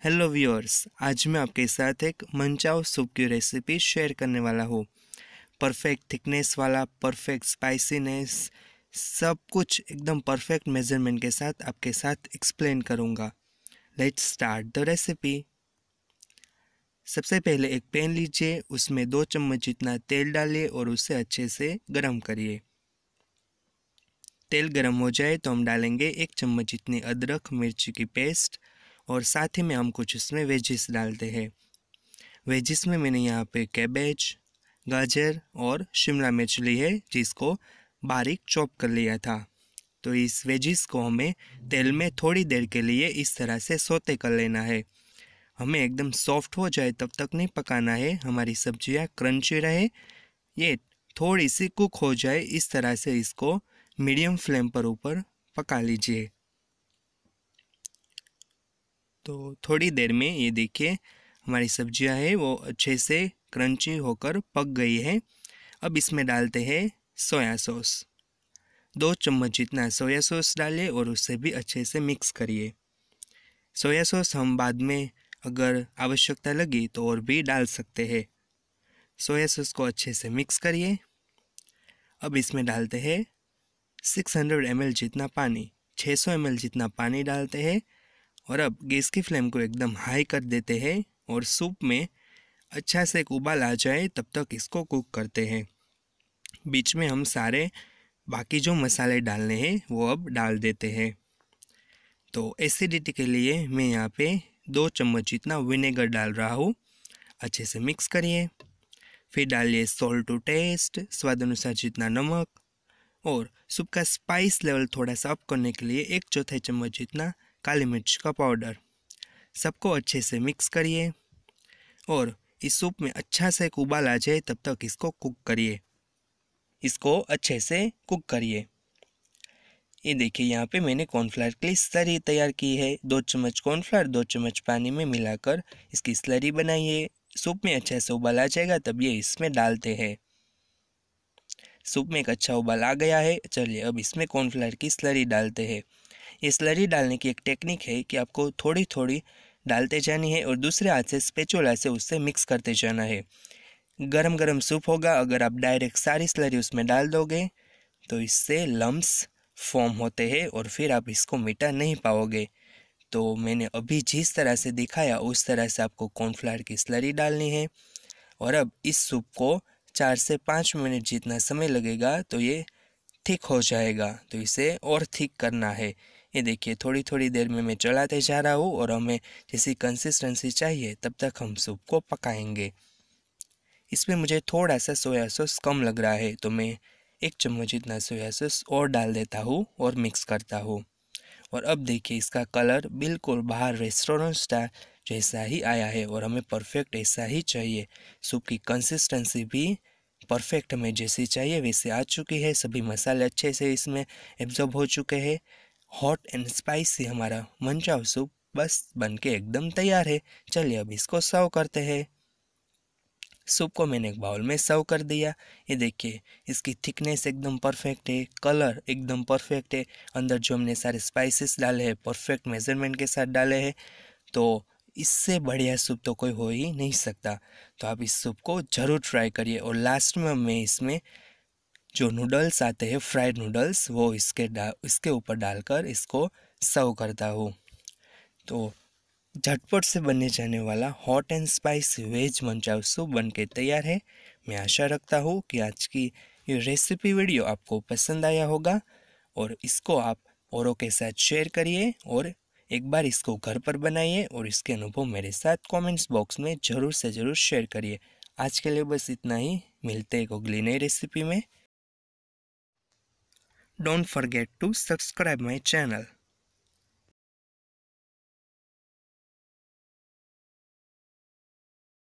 Hello viewers, आज मैं आपके साथ एक मंचाओ सूप की रेसिपी शेयर करने वाला हूँ। परफेक्ट थिकनेस वाला, परफेक्ट स्पाइसीनेस, सब कुछ एकदम परफेक्ट मेजरमेंट के साथ आपके साथ एक्सप्लेन करूँगा। Let's start the recipe. सबसे पहले एक पैन लीजिए, उसमें 2 चम्मच जितना तेल डालिए और उसे अच्छे से गर्म करिए। तेल गर्म हो जाए तो हम डालेंगे 1 चम्मच जितनी अदरक मिर्ची की पेस्ट और साथ ही में हम कुछ इसमें वेजिस डालते हैं। वेजिस में मैंने यहाँ पे कैबेज, गाजर और शिमला मिर्च ली है, जिसको बारीक चॉप कर लिया था। तो इस वेजिस को हमें तेल में थोड़ी देर के लिए इस तरह से सौते कर लेना है। हमें एकदम सॉफ्ट हो जाए तब तक नहीं पकाना है, हमारी सब्जियाँ क्रंची रहे, ये थोड़ी सी कुक हो जाए इस तरह से इसको मीडियम फ्लेम पर ऊपर पका लीजिए। तो थोड़ी देर में ये देखिए हमारी सब्जियां हैं वो अच्छे से क्रंची होकर पक गई है। अब इसमें डालते हैं सोया सॉस। 2 चम्मच जितना सोया सॉस डालिए और उसे भी अच्छे से मिक्स करिए। सोया सॉस हम बाद में अगर आवश्यकता लगी तो और भी डाल सकते हैं। सोया सॉस को अच्छे से मिक्स करिए। अब इसमें डालते हैं 600 ml जितना पानी, 600 ml जितना पानी डालते हैं और अब गैस की फ्लेम को एकदम हाई कर देते हैं और सूप में अच्छा से एक उबाल आ जाए तब तक इसको कुक करते हैं। बीच में हम सारे बाकी जो मसाले डालने हैं वो अब डाल देते हैं। तो एसिडिटी के लिए मैं यहाँ पे 2 चम्मच जितना विनेगर डाल रहा हूँ। अच्छे से मिक्स करिए। फिर डालिए सॉल्ट टू टेस्ट, स्वाद अनुसार जितना नमक, और सूप का स्पाइस लेवल थोड़ा सा अप करने के लिए 1/4 चम्मच जितना काली मिर्च का पाउडर। सबको अच्छे से मिक्स करिए और इस सूप में अच्छा से एक उबाल आ जाए तब तक इसको कुक करिए। इसको अच्छे से कुक करिए। ये देखिए यहाँ पे मैंने कॉर्नफ्लावर की स्लरी तैयार की है। 2 चम्मच कॉर्नफ्लावर 2 चम्मच पानी में मिलाकर इसकी स्लरी बनाइए। सूप में अच्छा से उबाल आ जाएगा तब ये इसमें डालते हैं। सूप में एक अच्छा उबाल आ गया है। चलिए अब इसमें कॉर्नफ्लावर की स्लरी डालते हैं। ये स्लरी डालने की एक टेक्निक है कि आपको थोड़ी थोड़ी डालते जानी है और दूसरे हाथ से स्पैचुला से उससे मिक्स करते जाना है। गरम गरम सूप होगा, अगर आप डायरेक्ट सारी स्लरी उसमें डाल दोगे तो इससे लम्स फॉर्म होते हैं और फिर आप इसको मिटा नहीं पाओगे। तो मैंने अभी जिस तरह से दिखाया उस तरह से आपको कॉर्नफ्लावर की स्लरी डालनी है और अब इस सूप को 4 से 5 मिनट जितना समय लगेगा तो ये थिक हो जाएगा। तो इसे और थिक करना है। ये देखिए थोड़ी थोड़ी देर में मैं चलाते जा रहा हूँ और हमें जैसी कंसिस्टेंसी चाहिए तब तक हम सूप को पकाएंगे। इसमें मुझे थोड़ा सा सोया सॉस कम लग रहा है तो मैं 1 चम्मच जितना सोया सॉस और डाल देता हूँ और मिक्स करता हूँ। और अब देखिए इसका कलर बिल्कुल बाहर रेस्टोरेंट स्टाइल जैसा ही आया है और हमें परफेक्ट ऐसा ही चाहिए। सूप की कंसिस्टेंसी भी परफेक्ट हमें जैसी चाहिए वैसे आ चुकी है। सभी मसाले अच्छे से इसमें एब्जॉर्ब हो चुके हैं। हॉट एंड स्पाइसी हमारा मंचाओ सूप बस बनके एकदम तैयार है। चलिए अब इसको सर्व करते हैं। सूप को मैंने एक बाउल में सर्व कर दिया। ये देखिए इसकी थिकनेस एकदम परफेक्ट है, कलर एकदम परफेक्ट है, अंदर जो हमने सारे स्पाइसेस डाले हैं परफेक्ट मेजरमेंट के साथ डाले हैं। तो इससे बढ़िया सूप तो कोई हो ही नहीं सकता। तो आप इस सूप को ज़रूर ट्राई करिए। और लास्ट में मैं इसमें जो नूडल्स आते हैं फ्राइड नूडल्स वो इसके ऊपर डालकर इसको सर्व करता हूँ। तो झटपट से बनने जाने वाला hot and spicy veg manchow soup बनके तैयार है। मैं आशा रखता हूँ कि आज की ये रेसिपी वीडियो आपको पसंद आया होगा और इसको आप औरों के साथ शेयर करिए और एक बार इसको घर पर बनाइए और इसके अनुभव मेरे साथ कमेंट्स बॉक्स में ज़रूर से ज़रूर शेयर करिए। आज के लिए बस इतना ही, मिलते हैं अगली नई रेसिपी में। Don't forget to subscribe my channel.